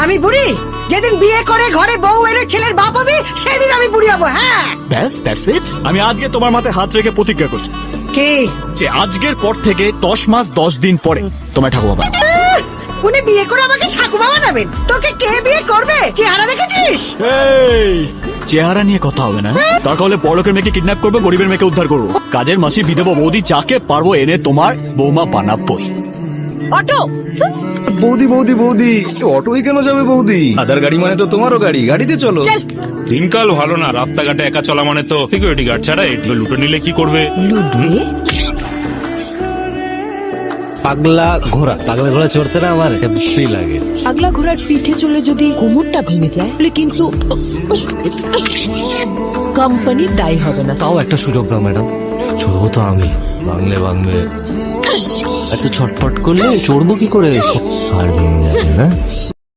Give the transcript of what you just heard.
আমি বুড়ি যেদিন বিয়ে করে ঘরে বউ এনে ছেলের বাপ হবে সেদিন আমি বুড়ি হবো। হ্যাঁ ব্যাস দ্যাটস ইট। আমি আজকে তোমার মাথায় হাত রেখে প্রতিজ্ঞা করছি কি যে আজকের পর থেকে 10 মাস 10 দিন পরে তোমার ঠাকুমা পাবে। উনি বিয়ে করে আমাকে ঠাকুমা বানাবেন? তোকে কে বিয়ে করবে? চেহারা দেখেছিস? এই চেহারা নিয়ে কথা হবে না। দরকার হলে বড়লোকের মেয়েকে কিডন্যাপ করবো, গরিবের মেয়েকে উদ্ধার করবো, কাজের মাসি বিধবা বৌদি যাকে পারবো এনে তোমার বৌমা বানাবোই। অটো বৌদি বৌদি বৌদি, অটোই কেন যাবে বৌদি? আদার গাড়ি মানে তো তোমারও গাড়ি, গাড়িতে চলো। চল। দিনকাল ভালো না, রাস্তাঘাটে একা চলা মানে তো সিকিউরিটি গার্ড ছাড়া এগুলো লুটে নিলে কি করবে? পাগলা ঘোড়া চড়তে না আমার হেব্বি লাগে। পাগলা ঘোড়ার পিঠে চলে যদি কোমরটা ভেঙে যায় তাহলে কিন্তু কোম্পানি দায়ী হবে না। তাও একটা সুযোগ দাও ম্যাডাম, চড়বো তো আমি। বাংলে এত ছটফট করলে চড়বো কি করে? আর ভেঙে যাবে না।